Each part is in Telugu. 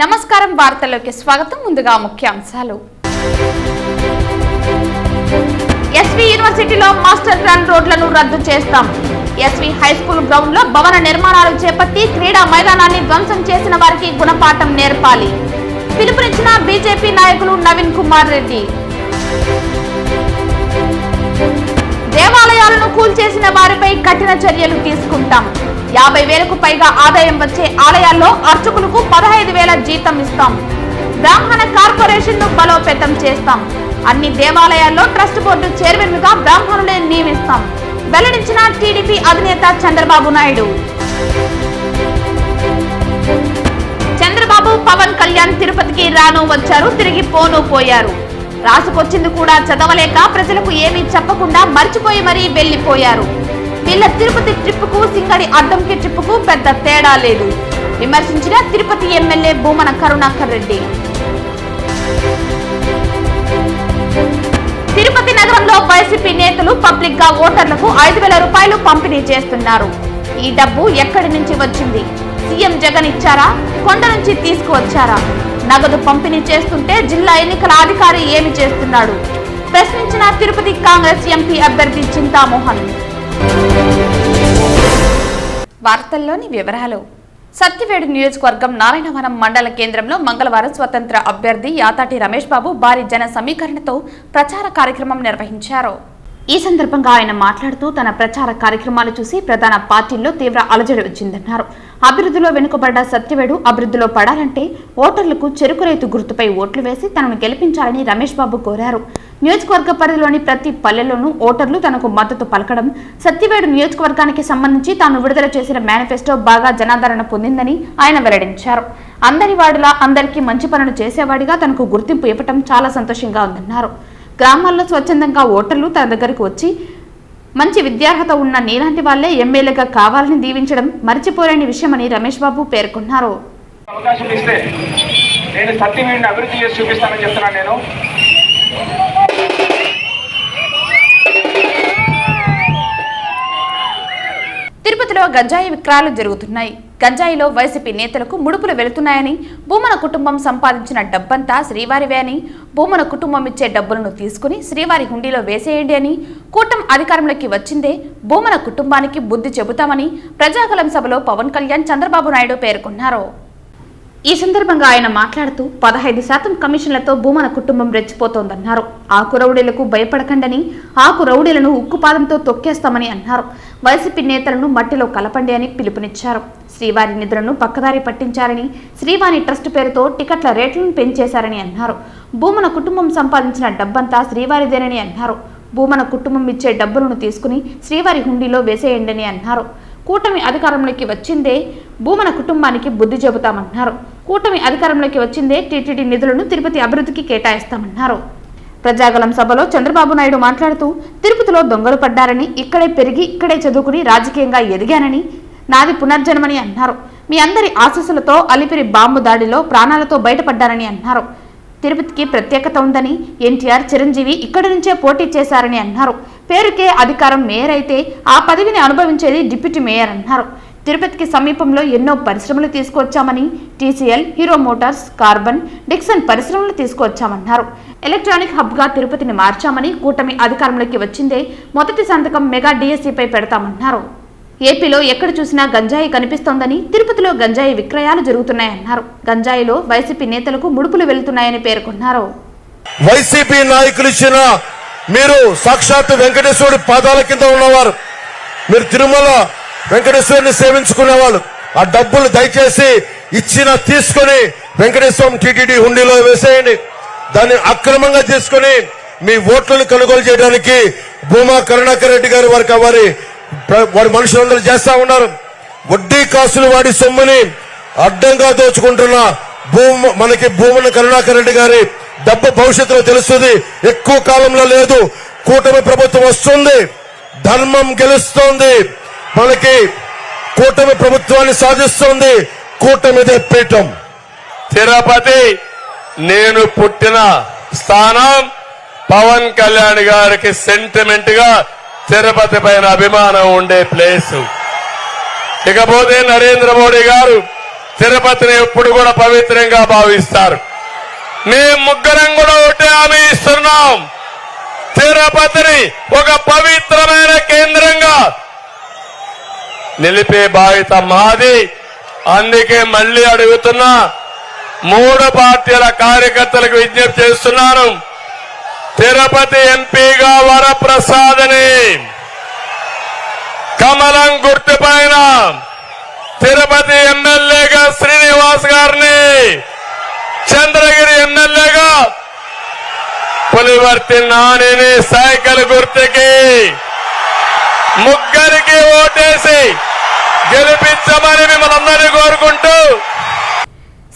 నమస్కారం వార్తల్లోకి స్వాగతం. ముందుగా ముఖ్యాంశాలు. ఎస్వి యూనివర్సిటీలో మాస్టర్ ప్లాన్ రోడ్లను రద్దు చేస్తాం. ఎస్వి హై స్కూల్ గ్రౌండ్ లో భవన నిర్మాణాలు చేపట్టి క్రీడా మైదానాన్ని ధ్వంసం చేసిన వారికి గుణపాఠం నేర్పాలి. పిలుపునిచ్చిన బీజేపీ నాయకులు నవీన్ కుమార్ రెడ్డి. దేవాలయాలను కూల్చేసిన వారిపై కఠిన చర్యలు తీసుకుంటాం. 50,000కు పైగా ఆదాయం వచ్చే ఆలయాల్లో అర్చకులకు 15,000 జీతం ఇస్తాం. బ్రాహ్మణ కార్పొరేషన్ ను బలోపేతం చేస్తాం. అన్ని దేవాలయాల్లో ట్రస్ట్ బోర్డు చైర్మన్ గా బ్రాహ్మణులే నియమిస్తాం. వెల్లడించిన టీడీపీ అధినేత చంద్రబాబు నాయుడు. చంద్రబాబు పవన్ కళ్యాణ్ తిరుపతికి రాను వచ్చారు, తిరిగి పోను పోయారు. రాసుకొచ్చింది కూడా చదవలేక ప్రజలకు ఏమీ చెప్పకుండా మర్చిపోయి మరీ వెళ్లిపోయారు. వీళ్ళ తిరుపతి ట్రిప్ కు సింగడి అడ్డంకి ట్రిప్ కు పెద్ద తేడా లేదు విమర్శించిన తిరుపతి ఎమ్మెల్యే భూమన కరుణాకర్ రెడ్డి. తిరుపతి నగరంలో వైసీపీ నేతలు పబ్లిక్ గా ఓటర్లకు 5,000 రూపాయలు పంపిణీ చేస్తున్నారు. ఈ డబ్బు ఎక్కడి నుంచి వచ్చింది? సీఎం జగన్ ఇచ్చారా? కొండ నుంచి తీసుకువచ్చారా? నగదు పంపిణీ చేస్తుంటే జిల్లా ఎన్నికల అధికారి ఏమి చేస్తున్నాడు? ప్రశ్నించిన తిరుపతి కాంగ్రెస్ ఎంపీ అభ్యర్థి చింతామోహన్. వార్తల్లోని వివరాలు. సత్యవేడు నియోజకవర్గం నారాయణవనం మండల కేంద్రంలో మంగళవారం స్వతంత్ర అభ్యర్థి యాతాటి రమేష్ బాబు భారీ జన సమీకరణతో ప్రచార కార్యక్రమం నిర్వహించారు. ఈ సందర్భంగా ఆయన మాట్లాడుతూ తన ప్రచార కార్యక్రమాలు చూసి ప్రధాన పార్టీల్లో తీవ్ర అలజడి వచ్చిందన్నారు. అభివృద్ధిలో వెనుకబడ్డ సత్యవేడు అభివృద్ధిలో పడాలంటే ఓటర్లకు చెరుకు రైతు గుర్తుపై ఓట్లు వేసి తనను గెలిపించాలని రమేష్ బాబు కోరారు. నియోజకవర్గ పరిధిలోని ప్రతి పల్లెల్లోనూ ఓటర్లు తనకు మద్దతు పలకడం, సత్యవేడు నియోజకవర్గానికి సంబంధించి తాను విడుదల చేసిన మేనిఫెస్టో బాగా జనాదరణ పొందిందని ఆయన వెల్లడించారు. అందరి వాడిలా అందరికీ మంచి పనులు చేసేవాడిగా తనకు గుర్తింపు ఇవ్వటం చాలా సంతోషంగా ఉందన్నారు. గ్రామాల్లో స్వచ్ఛందంగా ఓటర్లు తన దగ్గరకు వచ్చి మంచి విద్యార్హత ఉన్న నీలాంటి వాళ్లే ఎమ్మెల్యేగా కావాలని దీవించడం మర్చిపోలేని విషయమని రమేష్ బాబు పేర్కొన్నారు. అవకాశం ఇస్తే నేను సత్యవేడిని అభివృద్ధి చేసి చూపిస్తానని చెప్తున్నాను. నేను తిరుపతిలో గంజాయి విక్రయాలు జరుగుతున్నాయి. గంజాయిలో వైసీపీ నేతలకు ముడుపులు వెళుతున్నాయని, భూమన కుటుంబం సంపాదించిన డబ్బంతా శ్రీవారివే అని, భూమన కుటుంబం ఇచ్చే డబ్బులను తీసుకుని శ్రీవారి హుండీలో వేసేయండి అని, కూటమి అధికారంలోకి వచ్చిందే భూమన కుటుంబానికి బుద్ధి చెబుతామని ప్రజాగలం సభలో పవన్ కళ్యాణ్ చంద్రబాబు నాయుడు పేర్కొన్నారు. ఈ సందర్భంగా ఆయన మాట్లాడుతూ 15% కమిషన్లతో భూమన కుటుంబం రెచ్చిపోతోందన్నారు. ఆకు రౌడీలకు భయపడకండని, ఆకు రౌడీలను ఉక్కుపాదంతో తొక్కేస్తామని అన్నారు. వైసీపీ నేతలను మట్టిలో కలపండి అని పిలుపునిచ్చారు. శ్రీవారి నిధులను పక్కదారి పట్టించారని, శ్రీవారి ట్రస్ట్ పేరుతో టికెట్ల రేట్లను పెంచేశారని అన్నారు. భూమన కుటుంబం సంపాదించిన డబ్బంతా శ్రీవారిదేనని అన్నారు. భూమన కుటుంబం ఇచ్చే డబ్బులను తీసుకుని శ్రీవారి హుండీలో వేసేయండి అన్నారు. కూటమి అధికారంలోకి వచ్చిందే భూమన కుటుంబానికి బుద్ధి చెబుతామన్నారు. కూటమి అధికారంలోకి వచ్చిందే టీటీడీ నిధులను తిరుపతి అభివృద్ధికి కేటాయిస్తామన్నారు. ప్రజాగలం సభలో చంద్రబాబు నాయుడు మాట్లాడుతూ తిరుపతిలో దొంగలు పడ్డారని, ఇక్కడే పెరిగి ఇక్కడే చదువుకుని రాజకీయంగా ఎదిగానని, నాది పునర్జన్మని అన్నారు. మీ అందరి ఆశీస్సులతో అలిపిరి బాంబు దాడిలో ప్రాణాలతో బయటపడ్డారని అన్నారు. తిరుపతికి ప్రత్యేకత ఉందని, ఎన్టీఆర్, చిరంజీవి ఇక్కడి నుంచే పోటీ చేశారని అన్నారు. పేరుకే అధికారం మేయర్ అయితే ఆ పదవిని అనుభవించేది డిప్యూటీ మేయర్ అన్నారు. తిరుపతికి సమీపంలో ఎన్నో పరిశ్రమలు తీసుకొచ్చామని, టీసీఎల్, హీరో మోటార్స్, కార్బన్, డిక్సన్ పరిశ్రమలు తీసుకొచ్చామన్నారు. ఎలక్ట్రానిక్ హబ్ గా తిరుపతిని మార్చామని, కూటమి అధికారంలోకి వచ్చిందే మొదటి సంతకం మెగా డిఎస్సీపై పెడతామన్నారు. ఏపీలో ఎక్కడ చూసినా గంజాయి కనిపిస్తోందని, తిరుపతిలో గంజాయి విక్రయాలు జరుగుతున్నాయన్నారు. గంజాయిలో వైసీపీ నేతలకు ముడుపులు వెళుతున్నాయని పేర్కొన్నారు. వైసీపీ నాయకులు ఇచ్చిన మీరు సాక్షాత్ వెంకటేశ్వరుడి పాదాల కింద ఉన్నవారు, మీరు తిరుమల వెంకటేశ్వరుని సేవించుకునేవాళ్ళు. ఆ డబ్బులు దయచేసి ఇచ్చిన తీసుకుని వెంకటేశ్వరం టీటీడీ హుండీలో వేసేయండి. దాన్ని అక్రమంగా తీసుకుని మీ ఓట్లను కొనుగోలు చేయడానికి భూమా కరుణాకర్ రెడ్డి గారు వారి మనుషులందరూ చేస్తా ఉన్నారు. వడ్డీ కాసులు వాడి సొమ్ముని అడ్డంగా దోచుకుంటున్న మనకి భూమన కరుణాకర్ రెడ్డి గారి డబ్బు భవిష్యత్తులో తెలుస్తుంది. ఎక్కువ కాలంలో లేదు. కూటమి ప్రభుత్వం వస్తుంది, ధర్మం గెలుస్తోంది, మనకి కూటమి ప్రభుత్వాన్ని సాధిస్తోంది. కూటమిదే పీఠం. తిరుపతి నేను పుట్టిన స్థానం. పవన్ కళ్యాణ్ గారికి సెంటిమెంట్ గా తిరుపతి పైన అభిమానం ఉండే ప్లేస్. ఇకపోతే నరేంద్ర మోడీ గారు తిరుపతిని ఎప్పుడు కూడా పవిత్రంగా భావిస్తారు. మేము ముగ్గురం కూడా ఒకటే హామీ ఇస్తున్నాం, తిరుపతిని ఒక పవిత్రమైన కేంద్రంగా నిలిపే బాధ్యత మాది. అందుకే మళ్ళీ అడుగుతున్నా, 3 పార్టీల కార్యకర్తలకు విజ్ఞప్తి చేస్తున్నాను, తిరుపతి ఎంపీగా వరప్రసాద్ని, కమలం గుర్తుపైన తిరుపతి ఎమ్మెల్యేగా శ్రీనివాస్ గారిని, చంద్రగిరి ఎమ్మెల్యేగా పులివర్తి నానిని సైకిల్ గుర్తుకి ముగ్గురికి ఓటేసి గెలిపించమని మిమ్మల్ని అందరినీ కోరుకుంటూ,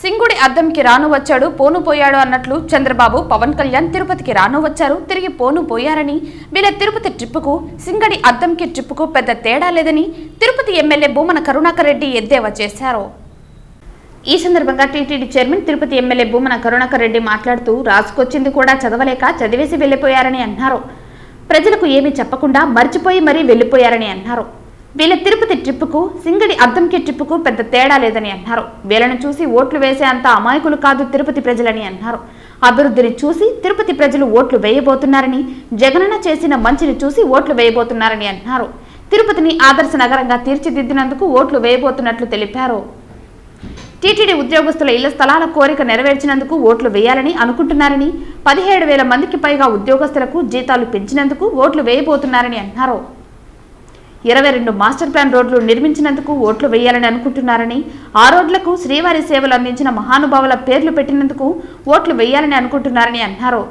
సింగుడి అద్దంకి రాను వచ్చాడు పోను పోయాడు అన్నట్లు చంద్రబాబు పవన్ కళ్యాణ్ తిరుపతికి రాను వచ్చారు తిరిగి పోను పోయారని, వీళ్ళ తిరుపతి ట్రిప్పుకు సింగడి అద్దంకి ట్రిప్పుకు పెద్ద తేడా లేదని తిరుపతి ఎమ్మెల్యే భూమన కరుణాకర్ రెడ్డి ఎద్దేవా చేశారు. ఈ సందర్భంగా TTD chairman Tirupati MLA Bhumana Karunakar Reddy మాట్లాడుతూ, రాసుకొచ్చింది కూడా చదవలేక చదివేసి వెళ్లిపోయారని అన్నారు. ప్రజలకు ఏమీ చెప్పకుండా మర్చిపోయి మరీ వెళ్లిపోయారని అన్నారు. వీళ్ళ తిరుపతి ట్రిప్పుకు సింగడి అద్దంకి ట్రిప్పుకు పెద్ద తేడా లేదని అన్నారు. వీళ్ళను చూసి ఓట్లు వేసే అంత అమాయకులు కాదు తిరుపతి ప్రజలని అన్నారు. అభివృద్ధిని చూసి తిరుపతి ప్రజలు ఓట్లు వేయబోతున్నారని, జగనన్న చేసిన మంచిని చూసి ఓట్లు వేయబోతున్నారని అన్నారు. తిరుపతిని ఆదర్శ నగరంగా తీర్చిదిద్దినందుకు ఓట్లు వేయబోతున్నట్లు తెలిపారు. టీటీడీ ఉద్యోగస్తుల ఇళ్ల స్థలాల కోరిక నెరవేర్చినందుకు ఓట్లు వేయాలని అనుకుంటున్నారని, 17,000 మందికి పైగా ఉద్యోగస్తులకు జీతాలు పెంచినందుకు ఓట్లు వేయబోతున్నారని అన్నారు. 22 మాస్టర్ ప్లాన్ రోడ్లు నిర్మించినందుకు ఓట్లు వేయాలని అనుకుంటున్నారని, ఆ రోడ్లకు శ్రీవారి సేవలు అందించిన మహానుభావుల పేర్లు పెట్టినందుకు ఓట్లు వేయాలని అనుకుంటున్నారని అన్నారు.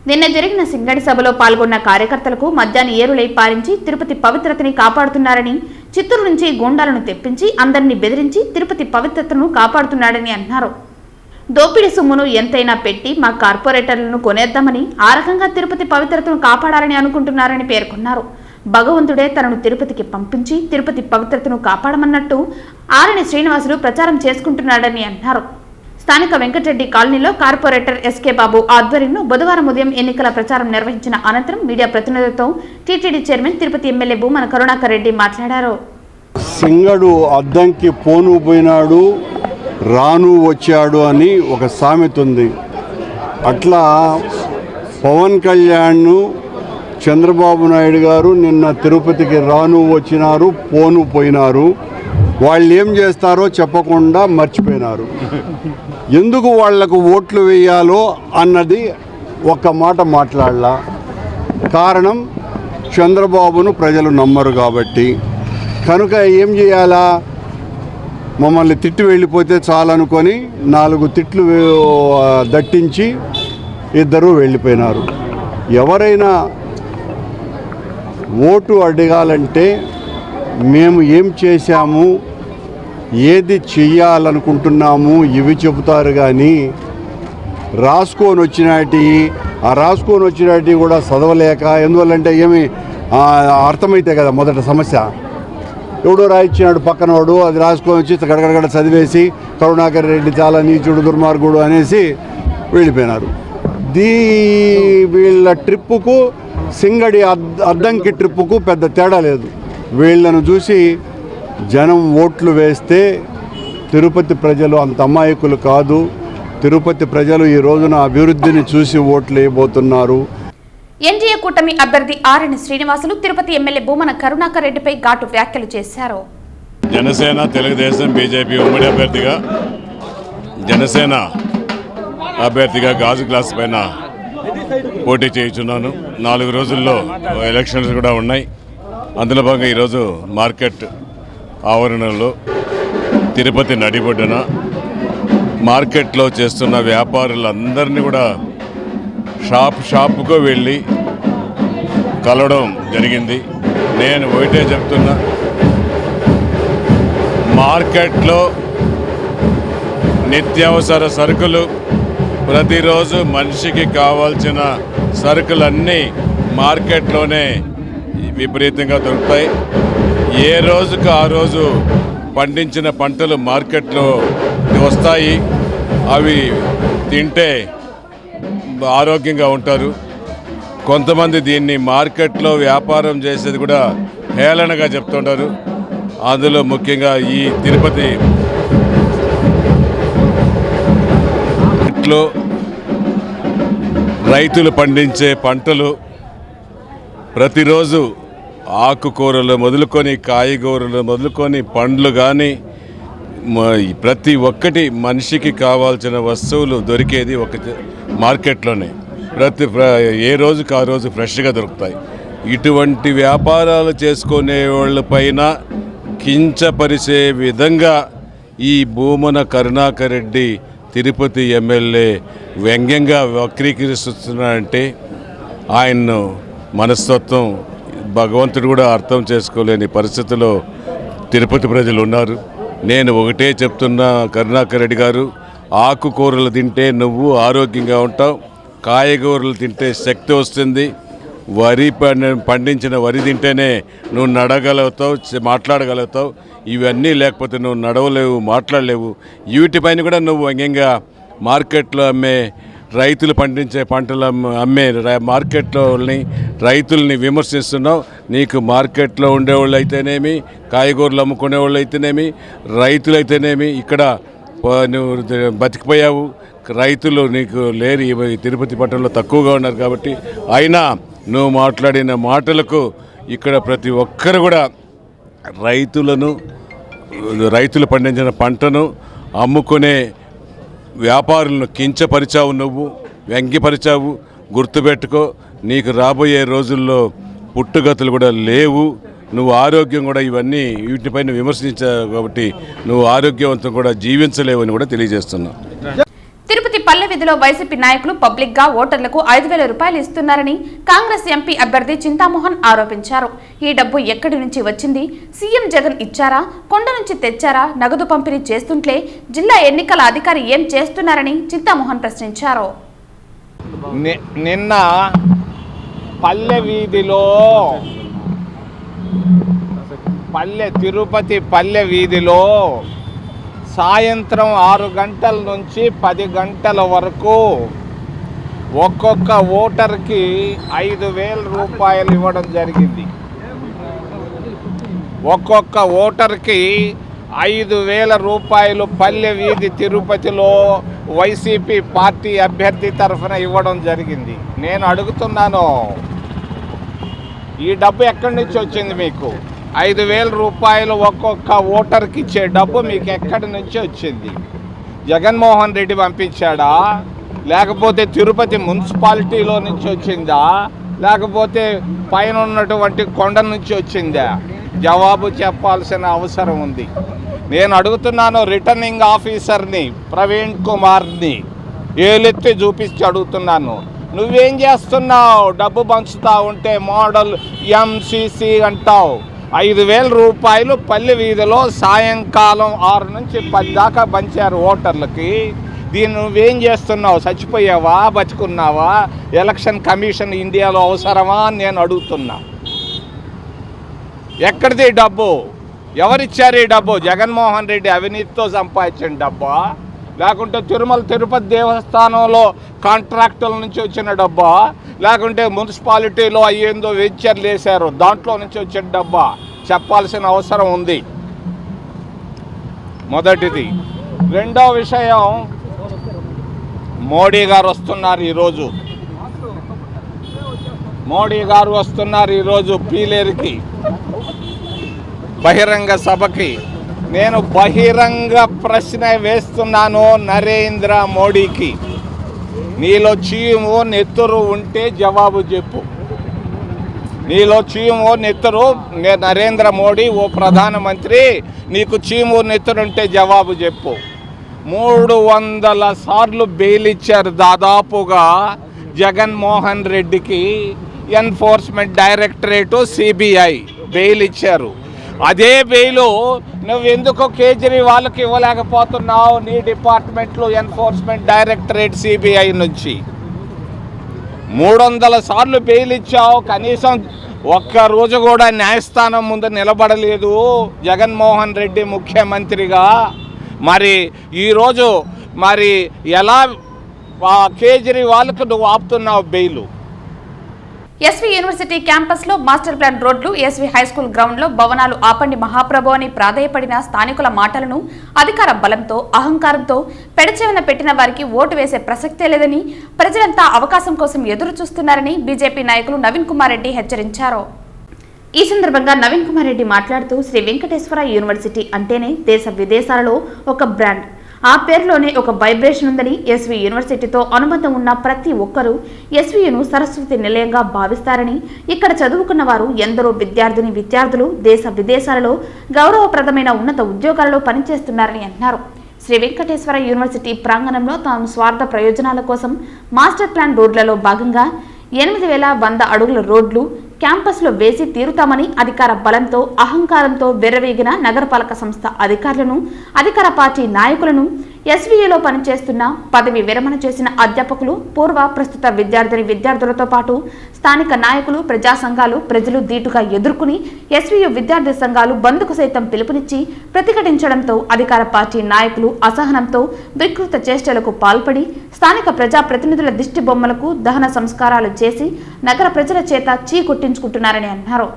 నిన్న జరిగిన సింగడి సభలో పాల్గొన్న కార్యకర్తలకు మద్యాన్ని ఏరులై పారించి తిరుపతి పవిత్రతని కాపాడుతున్నారని, చిత్తూరు నుంచి గూండాలను తెప్పించి అందరినీ బెదిరించి తిరుపతి పవిత్రతను కాపాడుతున్నాడని అన్నారు. దోపిడీ సొమ్మును ఎంతైనా పెట్టి మా కార్పొరేటర్లను కొనేద్దామని, ఆ రకంగా తిరుపతి పవిత్రతను కాపాడాలని అనుకుంటున్నారని పేర్కొన్నారు. భగవంతుడే తనను తిరుపతికి పంపించి తిరుపతి పవిత్రతను కాపాడమన్నట్టు ఆరణి శ్రీనివాసులు ప్రచారం చేసుకుంటున్నాడని అన్నారు. స్థానిక వెంకటరెడ్డి కాలనీలో కార్పొరేటర్ ఎస్కే బాబు ఆధ్వర్యంలో బుధవారం ఉదయం ఎన్నికల ప్రచారం నిర్వహించిన అనంతరం మీడియా ప్రతినిధులతో TTD chairman Tirupati MLA Bhumana Karunakar Reddy మాట్లాడారు. సింగడు అద్దంకి పోను పోయినాడు రాను వచ్చాడు అని ఒక సామెత ఉంది. అట్లా పవన్ కళ్యాణ్ చంద్రబాబు నాయుడు గారు నిన్న తిరుపతికి రాను వచ్చినారు పోను పోయినారు. వాళ్ళు ఏం చేస్తారో చెప్పకుండా మర్చిపోయినారు. ఎందుకు వాళ్లకు ఓట్లు వేయాలో అన్నది ఒక్క మాట మాట్లాడలా. కారణం చంద్రబాబును ప్రజలు నమ్మరు కాబట్టి. కనుక ఏం చేయాలా, మమ్మల్ని తిట్టి వెళ్ళిపోతే చాలనుకొని 4 తిట్లు దట్టించి ఇద్దరు వెళ్ళిపోయినారు. ఎవరైనా ఓటు అడగాలంటే మేము ఏం చేశాము, ఏది చెయ్యాలనుకుంటున్నాము ఇవి చెబుతారు. కానీ రాసుకొని వచ్చినటి కూడా చదవలేక, ఎందువల్లంటే ఏమి అర్థమైతే కదా మొదట సమస్య. ఎవడో రాయించినాడు పక్కనోడు, అది రాసుకొని వచ్చి గడగడగడ చదివేసి కరుణాకర్ రెడ్డి చాలా నీచుడు దుర్మార్గుడు అనేసి వెళ్ళిపోయినారు. వీళ్ళ ట్రిప్పుకు సింగడి అద్దంకి ట్రిప్పుకు పెద్ద తేడా లేదు. వీళ్ళను చూసి జనం ఓట్లు వేస్తే తిరుపతి ప్రజలు అంత అమాయకులు కాదు. తిరుపతి ప్రజలు ఈ రోజున అభివృద్ధిని చూసి ఓట్లు వేయబోతున్నారు. ఎన్డీఏ కూటమి అభ్యర్థి ఆరణి శ్రీనివాసులు తిరుపతి ఎమ్మెల్యే భూమన కరుణాకర్ రెడ్డిపై ఘాటు వ్యాఖ్యలు చేశారు. జనసేన తెలుగుదేశం బీజేపీ ఉమ్మడి అభ్యర్థిగా జనసేన అభ్యర్థిగా గాజు గ్లాస్ పైన పోటీ చేయించున్నాను. 4 రోజుల్లో ఎలక్షన్స్ కూడా ఉన్నాయి. అందులో భాగంగా ఈరోజు మార్కెట్ ఆవరణలో తిరుపతి నడిబొడ్డున మార్కెట్లో చేస్తున్న వ్యాపారులందరినీ కూడా షాపుకు వెళ్ళి కలవడం జరిగింది. నేను ఒకటే చెప్తున్నా, మార్కెట్లో నిత్యావసర సరుకులు ప్రతిరోజు మనిషికి కావాల్సిన సరుకులన్నీ మార్కెట్లోనే విపరీతంగా దొరుకుతాయి. ఏ రోజుకు ఆ రోజు పండించిన పంటలు మార్కెట్లో వస్తాయి. అవి తింటే ఆరోగ్యంగా ఉంటారు. కొంతమంది దీన్ని మార్కెట్లో వ్యాపారం చేసేది కూడా హేళనగా చెప్తుంటారు. అందులో ముఖ్యంగా ఈ తిరుపతి మార్కెట్లో రైతులు పండించే పంటలు ప్రతిరోజు ఆకుకూరలు మొదలుకొని కాయగూరలు మొదలుకొని పండ్లు కానీ ప్రతి ఒక్కటి మనిషికి కావాల్సిన వస్తువులు దొరికేది ఒక మార్కెట్లోనే. ఏ రోజుకి ఆ రోజు ఫ్రెష్గా దొరుకుతాయి. ఇటువంటి వ్యాపారాలు చేసుకునే వాళ్ళపైన కించపరిచే విధంగా ఈ భూమన కరుణాకర్ రెడ్డి తిరుపతి ఎమ్మెల్యే వ్యంగ్యంగా వక్రీకరిస్తున్నాడంటే ఆయన్ను మనస్తత్వం భగవంతుడు కూడా అర్థం చేసుకోలేని పరిస్థితిలో తిరుపతి ప్రజలు ఉన్నారు. నేను ఒకటే చెప్తున్నా, కరుణాకర్ రెడ్డి గారు, ఆకుకూరలు తింటే నువ్వు ఆరోగ్యంగా ఉంటావు, కాయగూరలు తింటే శక్తి వస్తుంది, పండించిన వరి తింటేనే నువ్వు నడగలుగుతావు, మాట్లాడగలుగుతావు. ఇవన్నీ లేకపోతే నువ్వు నడవలేవు, మాట్లాడలేవు. వీటిపైన కూడా నువ్వు వ్యంగ్యంగా మార్కెట్లో అమ్మే రైతులు పండించే పంటలు అమ్మే మార్కెట్లోని రైతుల్ని విమర్శిస్తున్నావు. నీకు మార్కెట్లో ఉండేవాళ్ళు అయితేనేమి, కాయగూరలు అమ్ముకునే వాళ్ళు అయితేనేమి, రైతులైతేనేమి ఇక్కడ నువ్వు బతికిపోయావు. రైతులు నీకు లేరు, ఈ తిరుపతి పట్టణంలో తక్కువగా ఉన్నారు. కాబట్టి అయినా నువ్వు మాట్లాడిన మాటలకు ఇక్కడ ప్రతి ఒక్కరు కూడా రైతులు పండించిన పంటను అమ్ముకునే వ్యాపారులను కించపరిచావు, నువ్వు వ్యంగ్యపరిచావు. గుర్తుపెట్టుకో, నీకు రాబోయే రోజుల్లో పుట్టుగతులు కూడా లేవు. నువ్వు ఆరోగ్యం కూడా వీటిపైన విమర్శించావు కాబట్టి నువ్వు ఆరోగ్యవంతం కూడా జీవించలేవు అని కూడా తెలియజేస్తున్నావు. తిరుపతి పల్లె వీధిలో వైసీపీ నాయకులు పబ్లిక్ గా ఓటర్లకు 5,000 రూపాయలు ఇస్తున్నారని కాంగ్రెస్ ఎంపీ అభ్యర్థి చింతామోహన్ ఆరోపించారు. ఈ డబ్బు ఎక్కడి నుంచి వచ్చింది? సీఎం జగన్ ఇచ్చారా? కొండ నుంచి తెచ్చారా? నగదు పంపిణీ చేస్తుంటే జిల్లా ఎన్నికల అధికారి ఏం చేస్తున్నారని చింతామోహన్ ప్రశ్నించారు. నిన్న తిరుపతి పల్లె వీధిలో సాయంత్రం 6 గంటల నుంచి 10 గంటల వరకు ఒక్కొక్క ఓటర్కి 5,000 రూపాయలు ఇవ్వడం జరిగింది. ఒక్కొక్క ఓటర్కి 5,000 రూపాయలు పల్లె వీధి తిరుపతిలో వైసీపీ పార్టీ అభ్యర్థి తరఫున ఇవ్వడం జరిగింది. నేను అడుగుతున్నాను, ఈ డబ్బు ఎక్కడి నుంచి వచ్చింది? మీకు 5,000 రూపాయలు ఒక్కొక్క ఓటర్కి ఇచ్చే డబ్బు మీకు ఎక్కడి నుంచి వచ్చింది? జగన్మోహన్ రెడ్డి పంపించాడా? లేకపోతే తిరుపతి మున్సిపాలిటీలో నుంచి వచ్చిందా? లేకపోతే పైన ఉన్నటువంటి కొండ నుంచి వచ్చిందా? జవాబు చెప్పాల్సిన అవసరం ఉంది. నేను అడుగుతున్నాను, రిటర్నింగ్ ఆఫీసర్ని ప్రవీణ్ కుమార్ని ఏలెత్తి చూపించి అడుగుతున్నాను, నువ్వేం చేస్తున్నావు? డబ్బు పంచుతా ఉంటే మోడల్ ఎంసీసీ అంటావు. 5,000 రూపాయలు పల్లె వీధిలో సాయంకాలం 6 నుంచి 10 దాకా పంచారు ఓటర్లకి. దీన్ని నువ్వేం చేస్తున్నావు? చచ్చిపోయావా? బతుకున్నావా? ఎలక్షన్ కమిషన్ ఇండియాలో అవసరమా అని నేను అడుగుతున్నా. ఎక్కడిది డబ్బు? ఎవరిచ్చారు ఈ డబ్బు? జగన్మోహన్ రెడ్డి అవినీతితో సంపాదించిన డబ్బా? లేకుంటే తిరుపతి దేవస్థానంలో కాంట్రాక్టుల నుంచి వచ్చిన డబ్బా? లేకుంటే మున్సిపాలిటీలో అయ్యేందో వెంచర్లు వేశారు దాంట్లో నుంచి వచ్చిన డబ్బా? చెప్పాల్సిన అవసరం ఉంది. మొదటిది. రెండో విషయం, మోడీ గారు వస్తున్నారు ఈరోజు పీలేరుకి బహిరంగ సభకి. నేను బహిరంగ ప్రశ్న వేస్తున్నాను నరేంద్ర మోడీకి. నీలో చీము నెత్తురు ఉంటే జవాబు చెప్పు. నీలో చీము నెత్తురు, నరేంద్ర మోడీ ఓ ప్రధానమంత్రి, నీకు చీము నెత్తురు ఉంటే జవాబు చెప్పు. 300 సార్లు బెయిల్ ఇచ్చారు దాదాపుగా జగన్మోహన్ రెడ్డికి ఎన్ఫోర్స్మెంట్ డైరెక్టరేటు, సిబిఐ బెయిల్ ఇచ్చారు. అదే బెయిలు నువ్వెందుకు కేజ్రీవాల్కి ఇవ్వలేకపోతున్నావు? నీ డిపార్ట్మెంట్లో ఎన్ఫోర్స్మెంట్ డైరెక్టరేట్, సిబిఐ నుంచి 300 సార్లు బెయిల్ ఇచ్చావు. కనీసం ఒక్కరోజు కూడా న్యాయస్థానం ముందు నిలబడలేదు జగన్మోహన్ రెడ్డి ముఖ్యమంత్రిగా. మరి ఈరోజు ఎలా కేజ్రీవాల్కి నువ్వు ఆపుతున్నావు బెయిలు? ఎస్వి యూనివర్సిటీ క్యాంపస్ లో మాస్టర్ ప్లాన్ రోడ్లు, ఎస్వి హైస్కూల్ గ్రౌండ్ లో భవనాలు ఆపండి మహాప్రభు అని ప్రాధేయపడిన స్థానికుల మాటలను అధికార బలంతో, అహంకారంతో పెడచెవిన పెట్టిన వారికి ఓటు వేసే ప్రసక్తే లేదని, ప్రజలంతా అవకాశం కోసం ఎదురు చూస్తున్నారని బీజేపీ నాయకులు నవీన్ కుమార్ రెడ్డి హెచ్చరించారు. ఈ సందర్భంగా నవీన్ కుమార్ రెడ్డి మాట్లాడుతూ శ్రీ వెంకటేశ్వర యూనివర్సిటీ అంటేనే దేశ విదేశాలలో ఒక బ్రాండ్, ఆ పేరులోనే ఒక వైబ్రేషన్ ఉందని, ఎస్వి యూనివర్సిటీతో అనుబంధం ఉన్న ప్రతి ఒక్కరూ ఎస్వియును సరస్వతి నిలయంగా భావిస్తారని, ఇక్కడ చదువుకున్న వారు ఎందరో విద్యార్థులు దేశ విదేశాలలో గౌరవప్రదమైన ఉన్నత ఉద్యోగాలలో పనిచేస్తున్నారని అన్నారు. శ్రీ వెంకటేశ్వర యూనివర్సిటీ ప్రాంగణంలో తాము స్వార్థ ప్రయోజనాల కోసం మాస్టర్ ప్లాన్ రోడ్లలో భాగంగా 8,100 అడుగుల రోడ్లు క్యాంపస్లో వేసి తీరుతామని అధికార బలంతో, అహంకారంతో వెర్రవేగిన నగరపాలక సంస్థ అధికారులను, అధికార పార్టీ నాయకులను, ఎస్వీఏలో పనిచేస్తున్న, పదవి విరమణ చేసిన అధ్యాపకులు, పూర్వ ప్రస్తుత విద్యార్థులతో పాటు స్థానిక నాయకులు, ప్రజా సంఘాలు, ప్రజలు ధీటుగా ఎదుర్కొని ఎస్వీయు విద్యార్థి సంఘాలు బంద్కు సైతం పిలుపునిచ్చి ప్రతిఘటించడంతో అధికార పార్టీ నాయకులు అసహనంతో వికృత చేష్టలకు పాల్పడి స్థానిక ప్రజా ప్రతినిధుల దిష్టి బొమ్మలకు దహన సంస్కారాలు చేసి నగర ప్రజల చేత చీకొట్టించుకుంటున్నారని అన్నారు.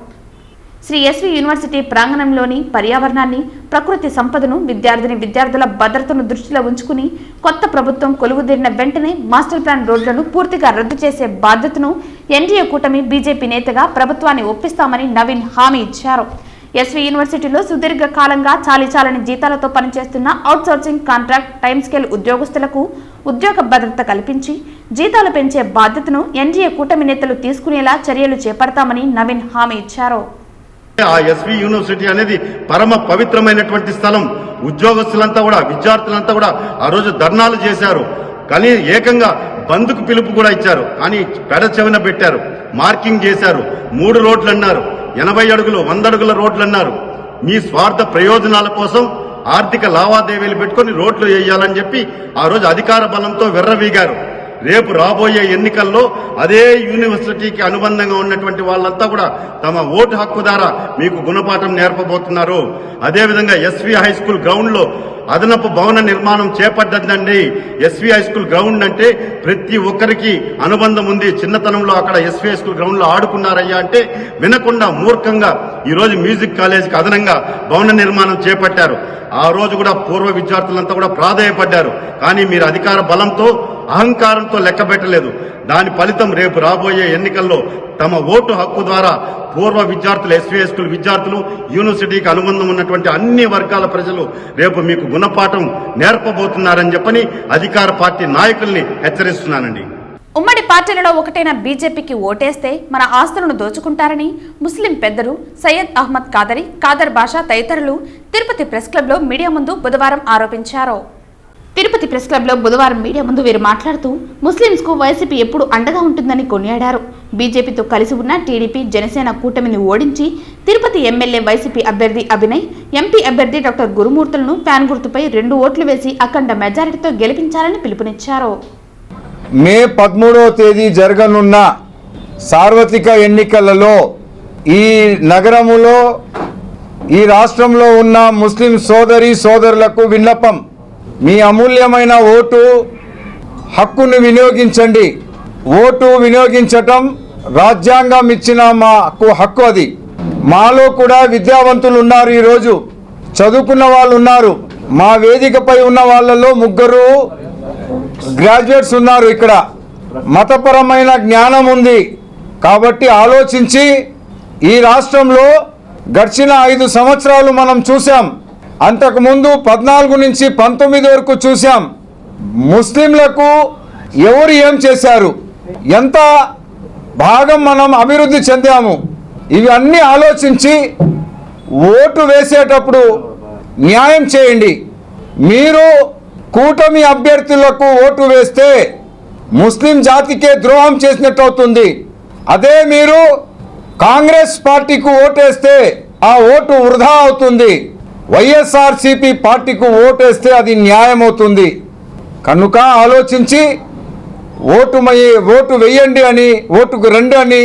శ్రీ ఎస్వి యూనివర్సిటీ ప్రాంగణంలోని పర్యావరణాన్ని, ప్రకృతి సంపదను, విద్యార్థుల భద్రతను దృష్టిలో ఉంచుకుని కొత్త ప్రభుత్వం కొలువుదీరిన వెంటనే మాస్టర్ ప్లాన్ రోడ్లను పూర్తిగా రద్దు చేసే బాధ్యతను ఎన్డీఏ కూటమి బీజేపీ నేతగా ప్రభుత్వాన్ని ఒప్పిస్తామని నవీన్ హామీ ఇచ్చారు. ఎస్వి యూనివర్సిటీలో సుదీర్ఘ కాలంగా చాలీచాలని జీతాలతో పనిచేస్తున్న అవుట్సోర్సింగ్, కాంట్రాక్ట్, టైమ్ స్కేల్ ఉద్యోగస్తులకు ఉద్యోగ భద్రత కల్పించి జీతాలు పెంచే బాధ్యతను ఎన్డీఏ కూటమి నేతలు తీసుకునేలా చర్యలు చేపడతామని నవీన్ హామీ ఇచ్చారు. ఆ ఎస్వి యూనివర్సిటీ అనేది పరమ పవిత్రమైనటువంటి స్థలం. ఉద్యోగస్తులంతా కూడా, విద్యార్థులంతా కూడా ఆ రోజు ధర్నాలు చేశారు, కానీ ఏకంగా బంద్కు పిలుపు కూడా ఇచ్చారు, కానీ పెడ చెవిన పెట్టారు, మార్కింగ్ చేశారు. 3 రోడ్లు అన్నారు, 80 అడుగులు, 100 అడుగుల రోడ్లు అన్నారు. మీ స్వార్థ ప్రయోజనాల కోసం ఆర్థిక లావాదేవీలు పెట్టుకుని రోడ్లు వేయాలని చెప్పి ఆ రోజు అధికార బలంతో వెర్రవీగారు. రేపు రాబోయే ఎన్నికల్లో అదే యూనివర్సిటీకి అనుబంధంగా ఉన్నటువంటి వాళ్ళంతా కూడా తమ ఓటు హక్కు ద్వారా మీకు గుణపాఠం నేర్పబోతున్నారు. అదేవిధంగా ఎస్వి హై స్కూల్ గ్రౌండ్ లో అదనపు భవన నిర్మాణం చేపట్టదండి. ఎస్వి హై స్కూల్ గ్రౌండ్ అంటే ప్రతి ఒక్కరికి అనుబంధం ఉంది. చిన్నతనంలో అక్కడ ఎస్వి హై స్కూల్ గ్రౌండ్ లో ఆడుకున్నారయ్యా అంటే వినకుండా మూర్ఖంగా ఈ రోజు మ్యూజిక్ కాలేజీకి అదనంగా భవన నిర్మాణం చేపట్టారు. ఆ రోజు కూడా పూర్వ విద్యార్థులంతా కూడా ప్రాధేయపడ్డారు, కానీ మీరు అధికార బలంతో, అహంకారంతో లెక్క పెట్టలేదు. దాని ఫలితం రేపు రాబోయే ఎన్నికల్లో తమ ఓటు హక్కు ద్వారా పూర్వ విద్యార్థులు, ఎస్వీఐ స్కూల్ విద్యార్థులు, యూనివర్సిటీకి అనుబంధం ఉన్నటువంటి అన్ని వర్గాల ప్రజలు రేపు మీకు గుణపాఠం నేర్పబోతున్నారని చెప్పని అధికార పార్టీ నాయకుల్ని హెచ్చరిస్తున్నానండి. ఉమ్మడి పార్టీలలో ఒకటైన బీజేపీకి ఓటేస్తే మన ఆస్తులను దోచుకుంటారని ముస్లిం పెద్దలు సయ్యద్ అహ్మద్ కాదరి, కాదర్ బాషా తదితరులు తిరుపతి ప్రెస్ క్లబ్లో మీడియా ముందు బుధవారం ఆరోపించారు. తిరుపతి ప్రెస్ క్లబ్లో బుధవారం మీడియా ముందు వీరు మాట్లాడుతూ ముస్లింస్ కు వైసీపీ ఎప్పుడు అండగా ఉంటుందని కొనియాడారు. బీజేపీతో కలిసి ఉన్న టీడీపీ, జనసేన కూటమిని ఓడించి తిరుపతి ఎమ్మెల్యే వైసీపీ అభ్యర్థి అభినయ్, ఎంపీ అభ్యర్థి డాక్టర్ గురుమూర్తులను ఫ్యాన్ గుర్తుపై 2 ఓట్లు వేసి అఖండ మెజారిటీతో గెలిపించాలని పిలుపునిచ్చారు. మే 13వ తేదీ జరగనున్న సార్వత్రిక ఎన్నికలలో ఈ నగరములో, ఈ రాష్ట్రంలో ఉన్న ముస్లిం సోదరులకు విన్నపం, మీ అమూల్యమైన ఓటు హక్కును వినియోగించండి. ఓటు వినియోగించటం రాజ్యాంగం ఇచ్చిన మాకు హక్కు. అది మాలో కూడా విద్యావంతులు ఉన్నారు, ఈరోజు చదువుకున్న వాళ్ళు ఉన్నారు. మా వేదికపై ఉన్న వాళ్ళలో 3 గ్రాడ్యుయేట్స్ ఉన్నారు. ఇక్కడ మతపరమైన జ్ఞానం ఉంది. కాబట్టి ఆలోచించి, ఈ రాష్ట్రంలో గడిచిన 5 సంవత్సరాలు మనం చూసాం, అంతకుముందు 14 నుంచి 19 వరకు చూసాం. ముస్లింలకు ఎవరు ఏం చేశారు, ఎంత భాగం మనం అభివృద్ధి చెందాము, ఇవన్నీ ఆలోచించి ఓటు వేసేటప్పుడు న్యాయం చేయండి. మీరు కూటమి అభ్యర్థులకు ఓటు వేస్తే ముస్లిం జాతికే ద్రోహం చేసినట్టు అవుతుంది. అదే మీరు కాంగ్రెస్ పార్టీకి ఓటేస్తే ఆ ఓటు వృధా అవుతుంది. వైఎస్ఆర్సీపీ పార్టీకి ఓటేస్తే అది న్యాయం అవుతుంది. కనుక ఆలోచించి ఓటు వేయండి అని, ఓటుకు రండి అని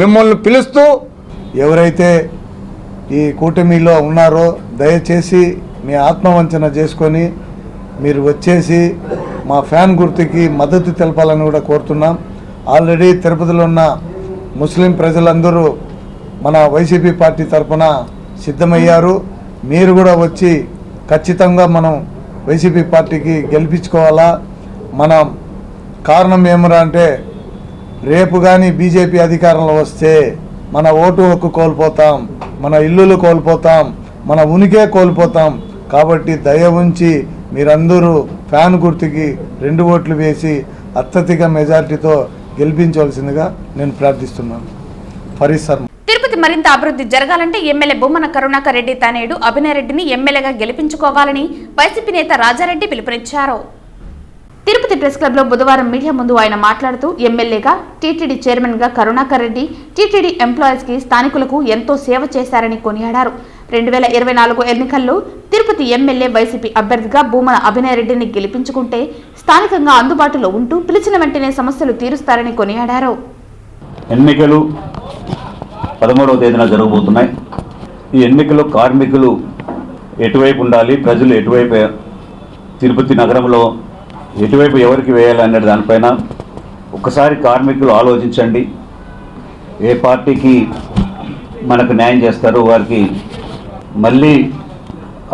మిమ్మల్ని పిలుస్తూ, ఎవరైతే ఈ కూటమిలో ఉన్నారో దయచేసి మీ ఆత్మవంచన చేసుకొని మీరు వచ్చేసి మా ఫ్యాన్ గుర్తుకి మద్దతు తెలపాలని కూడా కోరుతున్నాం. ఆల్రెడీ తిరుపతిలో ఉన్న ముస్లిం ప్రజలందరూ మన వైసీపీ పార్టీ తరఫున సిద్ధమయ్యారు. మీరు కూడా వచ్చి ఖచ్చితంగా మనం వైసీపీ పార్టీకి గెలిపించుకోవాలా. మన కారణం ఏమరా అంటే రేపు కానీ బీజేపీ అధికారంలో వస్తే మన ఓటు హక్కు కోల్పోతాం, మన ఇల్లులు కోల్పోతాం, మన ఉనికే కోల్పోతాం. కాబట్టి దయ ఉంచి మీరందరూ ఫ్యాన్ గుర్తుకి 2 ఓట్లు వేసి అత్యధిక మెజారిటీతో గెలిపించవలసిందిగా నేను ప్రార్థిస్తున్నాను. ఫరీద్ శర్మ. తిరుపతి మరింత అభివృద్ధి జరగాలంటే ఎమ్మెల్యే బొమ్మన కరుణాకర్ రెడ్డి తనయుడు అభినయ్ రెడ్డిని ఎమ్మెల్యేగా గెలిపించుకోవాలని వైసీపీ నేత రాజారెడ్డి పిలుపునిచ్చారు. తిరుపతి ప్రెస్ క్లబ్లో బుధవారం మీడియా ముందు ఆయన మాట్లాడుతూ ఎమ్మెల్యేగా టీటీడీ చైర్మన్గా కరుణాకర్ రెడ్డి టీటీడీ ఎంప్లాయీస్కి స్థానికులకు ఎంతో సేవ చేశారని కొనియాడారు. 2024 ఎన్నికల్లో తిరుపతి ఎమ్మెల్యే వైసీపీ అభ్యర్థిగా భూమన అభినయ్ రెడ్డిని గెలిపించుకుంటే స్థానికంగా అందుబాటులో ఉంటూ పిలిచిన వెంటనే సమస్యలు తీరుస్తారని కొనియాడారు. ఎన్నికలు 13వ తేదీన జరగబోతున్నాయి. ఈ ఎన్నికల్లో కార్మికులు ఎటువైపు ఉండాలి, ప్రజలు ఎటువైపు, తిరుపతి నగరంలో ఎటువైపు ఎవరికి వేయాలి అనే దానిపైన ఒకసారి కార్మికులు ఆలోచించండి. ఏ పార్టీకి మనకు న్యాయం చేస్తారో వారికి మళ్ళీ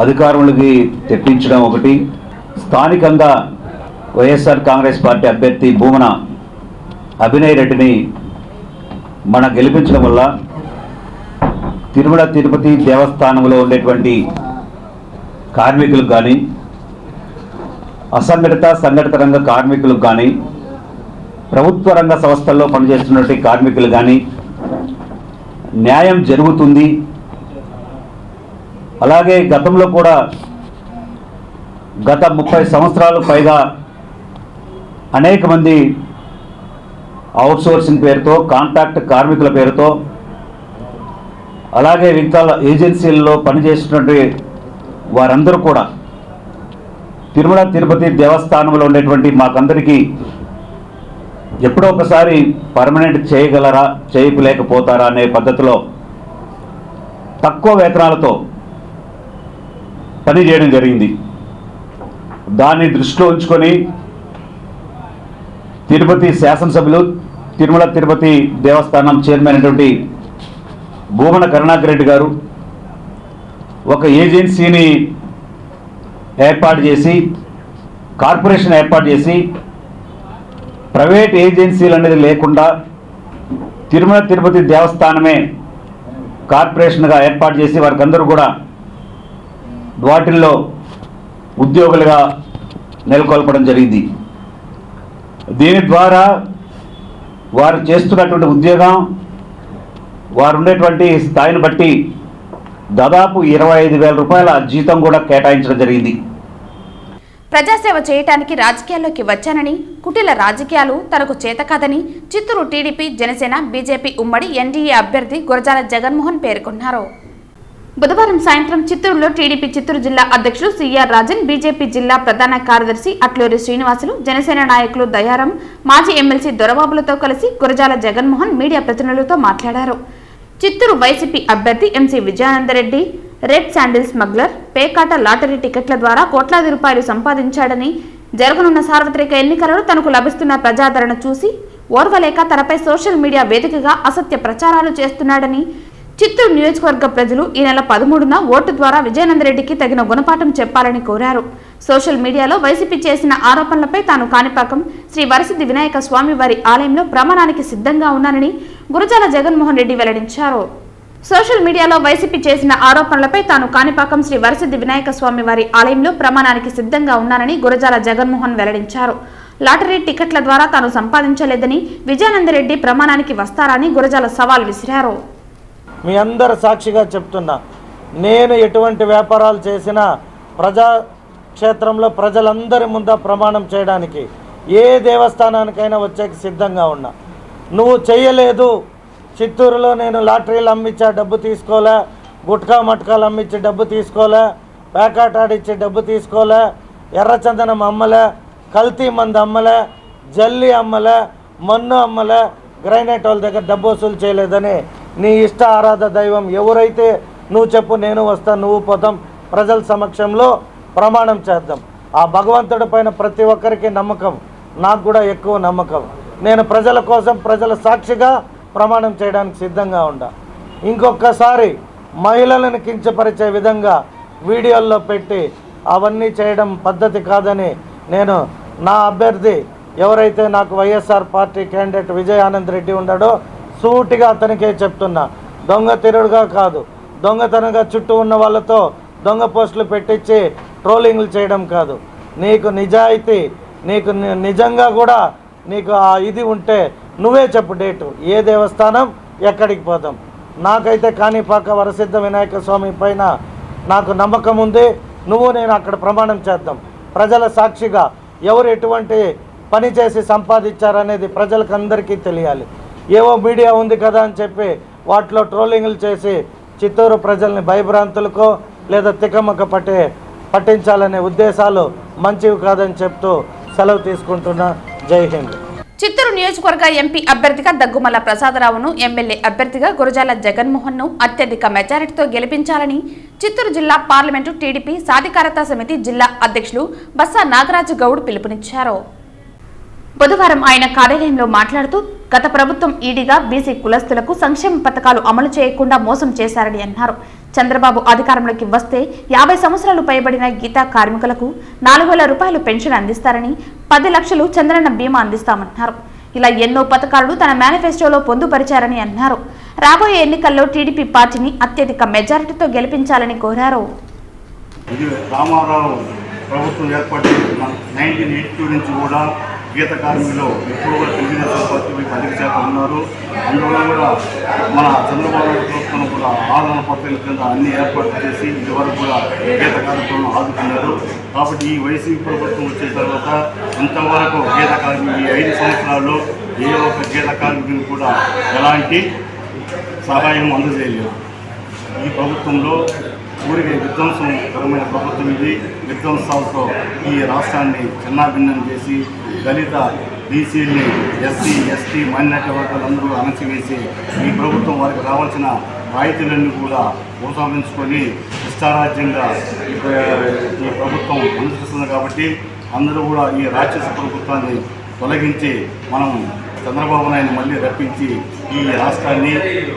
అధికారులకి తెప్పించడం ఒకటి, స్థానికంగా వైఎస్ఆర్ కాంగ్రెస్ పార్టీ అభ్యర్థి భూమన అభినయ్ రెడ్డిని మనం గెలిపించడం వల్ల తిరుపతి దేవస్థానంలో ఉండేటువంటి కార్మికులకు కానీ, అసంఘటిత సంఘటిత రంగ కార్మికులకు కానీ, ప్రభుత్వ రంగ సంస్థల్లో పనిచేస్తున్నటువంటి కార్మికులు కానీ న్యాయం జరుగుతుంది. అలాగే గతంలో కూడా గత 30 సంవత్సరాలు పైగా అనేక మంది అవుట్సోర్సింగ్ పేరుతో, కాంట్రాక్ట్ కార్మికుల పేరుతో, అలాగే మిగతా ఏజెన్సీల్లో పనిచేస్తున్నటువంటి వారందరూ కూడా తిరుపతి దేవస్థానంలో ఉండేటువంటి మాకందరికీ ఎప్పుడో ఒకసారి పర్మనెంట్ చేయగలరా, చేయలేకపోతారా అనే పద్ధతిలో తక్కువ వేతనాలతో పనిచేయడం జరిగింది. దాన్ని దృష్టిలో ఉంచుకొని తిరుపతి శాసనసభ్యులు తిరుపతి దేవస్థానం చైర్మన్ అయినటువంటి భూమన కరుణాకర్ రెడ్డి గారు ఒక ఏజెన్సీని ఏర్పాటు చేసి, కార్పొరేషన్ ఏర్పాటు చేసి, ప్రైవేట్ ఏజెన్సీలు అనేది లేకుండా తిరుపతి దేవస్థానమే కార్పొరేషన్గా ఏర్పాటు చేసి వారికి అందరూ కూడా వాటిల్లో ఉద్యోగులుగా నెలకొల్పడం జరిగింది. దీని ద్వారా వారు చేస్తున్నటువంటి ఉద్యోగం, వారు ఉండేటువంటి స్థాయిని బట్టి దాదాపు 25,000 రూపాయల జీతం కూడా కేటాయించడం జరిగింది. ప్రజాసేవ చేయటానికి రాజకీయాల్లోకి వచ్చానని, కుటిల రాజకీయాలు తనకు చేత కాదని చిత్తూరు టీడీపీ, జనసేన, బీజేపీ ఉమ్మడి ఎన్డీఏ అభ్యర్థి గురజాల జగన్మోహన్ పేర్కొన్నారు. బుధవారం సాయంత్రం చిత్తూరులో టీడీపీ చిత్తూరు జిల్లా అధ్యక్షులు సిఆర్ రాజన్, బీజేపీ జిల్లా ప్రధాన కార్యదర్శి అట్లూరి శ్రీనివాసులు, జనసేన నాయకులు దయారం, మాజీ ఎమ్మెల్సీ దొరబాబులతో కలిసి గురజాల జగన్మోహన్ మీడియా ప్రతినిధులతో మాట్లాడారు. చిత్తూరు వైసీపీ అభ్యర్థి MC Vijayananda Reddy red sandal smuggler, పేకాట, లాటరీ టికెట్ల ద్వారా కోట్లాది రూపాయలు సంపాదించాడని, జరగనున్న సార్వత్రిక ఎన్నికలలో తనకు లభిస్తున్న ప్రజాదరణ చూసి ఓర్వలేక తనపై సోషల్ మీడియా వేదికగా అసత్య ప్రచారాలు చేస్తున్నాడని, చిత్తూరు నియోజకవర్గ ప్రజలు ఈ నెల 13న ఓటు ద్వారా విజయానందరెడ్డికి తగిన గుణపాఠం చెప్పాలని కోరారు. సోషల్ మీడియాలో వైసీపీ చేసిన ఆరోపణలపై తాను కాణిపాకం శ్రీ వరసిద్ధి వినాయక స్వామి వారి ఆలయంలో ప్రమాణానికి సిద్ధంగా ఉన్నానని గురజాల జగన్మోహన్ రెడ్డి వెల్లడించారు. సోషల్ మీడియాలో వైసీపీ చేసిన ఆరోపణలపై తాను కాణిపాకం శ్రీ వరసిద్ధి వినాయక స్వామి వారి ఆలయంలో ప్రమాణానికి సిద్ధంగా ఉన్నానని గురజాల జగన్మోహన్ వెల్లడించారు. లాటరీ టికెట్ల ద్వారా తాను సంపాదించలేదని, విజయానందరెడ్డి ప్రమాణానికి వస్తారని గురజాల సవాల్ విసిరారు. మీ అందరు సాక్షిగా చెప్తున్నా, నేను ఎటువంటి వ్యాపారాలు చేసినా ప్రజాక్షేత్రంలో ప్రజలందరి ముందు ప్రమాణం చేయడానికి ఏ దేవస్థానానికైనా వచ్చేకి సిద్ధంగా ఉన్నా. నువ్వు చెయ్యలేదు, చిత్తూరులో నేను లాటరీలు అమ్మించా డబ్బు తీసుకోలే, గుట్కా మట్కాలు అమ్మించి డబ్బు తీసుకోలే, పేకాట ఆడిచ్చి డబ్బు తీసుకోలే, ఎర్రచందనం అమ్మలే, కల్తీ మందు అమ్మలే, జల్లి అమ్మలే, మన్ను అమ్మలే, గ్రైనేట్ వాళ్ళ దగ్గర డబ్బు వసూలు చేయలేదని నీ ఇష్ట ఆరాధ దైవం ఎవరైతే నువ్వు చెప్పు, నేను వస్తాను, నువ్వు పోతాం, ప్రజల సమక్షంలో ప్రమాణం చేద్దాం. ఆ భగవంతుడి పైన ప్రతి ఒక్కరికి నమ్మకం, నాకు కూడా ఎక్కువ నమ్మకం. నేను ప్రజల కోసం, ప్రజల సాక్షిగా ప్రమాణం చేయడానికి సిద్ధంగా ఉండా. ఇంకొకసారి మహిళలను కించపరిచే విధంగా వీడియోల్లో పెట్టి అవన్నీ చేయడం పద్ధతి కాదని నేను నా అభ్యర్థి ఎవరైతే నాకు వైఎస్ఆర్ పార్టీ క్యాండిడేట్ విజయ్ ఆనంద్ రెడ్డి ఉన్నాడో సూటిగా అతనికే చెప్తున్నా, దొంగ తిరుగుడుగా కాదు, దొంగతనంగా చుట్టూ ఉన్న వాళ్ళతో దొంగ పోస్టులు పెట్టించి ట్రోలింగ్లు చేయడం కాదు. నీకు నిజాయితీ, నీకు నిజంగా కూడా నీకు ఆ ఇది ఉంటే నువ్వే చెప్పు డేటు, ఏ దేవస్థానం, ఎక్కడికి పోదాం. నాకైతే కాణిపాక వరసిద్ధ వినాయక స్వామి పైన నాకు నమ్మకం ఉంది. నువ్వు నేను అక్కడ ప్రమాణం చేద్దాం. ప్రజల సాక్షిగా ఎవరు ఎటువంటి పని చేసి సంపాదించారనేది ప్రజలకు అందరికీ తెలియాలి. ఏవో మీడియా ఉంది కదా అని చెప్పి వాటిలో ట్రోలింగ్లు చేసి చిత్తూరు ప్రజల్ని భయభ్రాంతులకో లేదా తికమక పట్టించాలనే ఉద్దేశాలు మంచివి కాదని చెప్తూ సెలవు తీసుకుంటున్నా. జై హింద్. చిత్తూరు నియోజకవర్గ ఎంపీ అభ్యర్థిగా దగ్గుమల్ల ప్రసాదరావును, ఎమ్మెల్యే అభ్యర్థిగా గురజాల జగన్మోహన్ను అత్యధిక మెజారిటీతో గెలిపించాలని చిత్తూరు జిల్లా పార్లమెంటు టీడీపీ సాధికారత సమితి జిల్లా అధ్యక్షులు బస్సా నాగరాజు గౌడ్ పిలుపునిచ్చారు. బుధవారం ఆయన కార్యాలయంలో మాట్లాడుతూ గత ప్రభుత్వం ఈడీగా బీసీ కులస్తులకు సంక్షేమ పథకాలు అమలు చేయకుండా మోసం చేశారని అన్నారు. చంద్రబాబు అధికారంలోకి వస్తే 50 సంవత్సరాలు పైబడిన గీతా కార్మికులకు 4,000 రూపాయలు పెన్షన్ అందిస్తారని, 10 లక్షలు చంద్రన్న బీమా అందిస్తామన్నారు. ఇలా ఎన్నో పథకాలను తన మేనిఫెస్టోలో పొందుపరిచారని అన్నారు. రాబోయే ఎన్నికల్లో టీడీపీ పార్టీని అత్యధిక మెజారిటీతో గెలిపించాలని కోరారు. రామారావు ప్రభుత్వం ఏర్పడి 1982 నుంచి కూడా గీత కార్మికులు ఎక్కువగా తెలుగుదేశం పార్టీ వైపు అధిక శాతం ఉన్నారు. అందువల్ల కూడా మన చంద్రబాబు నాయుడు ప్రభుత్వం కూడా ఆదరణ పత్రికల కింద అన్ని ఏర్పాట్లు చేసి ఇదివరకు కూడా గీత కార్మికులను ఆదుకున్నారు. కాబట్టి ఈ వైసీపీ ప్రభుత్వం వచ్చిన తర్వాత ఇంతవరకు గీత కార్మికులు ఈ 5 సంవత్సరాల్లో ఏ ఒక్క గీత కార్మికులు కూడా ఎలాంటి సహాయం అందజేయలేదు. ఈ ప్రభుత్వంలో ఊరికి విధ్వంసకరమైన ప్రభుత్వం ఇది. విధ్వంసాలతో ఈ రాష్ట్రాన్ని చిన్నాభిన్నం చేసి దళిత బీసీల్ని, ఎస్సీ, ఎస్టీ, మైనారిటీ వర్గాలందరూ అణచివేసి ఈ ప్రభుత్వం వారికి రావాల్సిన రాయితీలన్నీ కూడా ఉపసంహరించుకొని ఇష్టారాజ్యంగా ఈ ప్రభుత్వం అనుసరిస్తుంది. కాబట్టి అందరూ కూడా ఈ రాక్షస ప్రభుత్వాన్ని తొలగించి మనం చంద్రబాబు నాయుడు మళ్ళీ రప్పించి ఈ రాష్ట్రాన్ని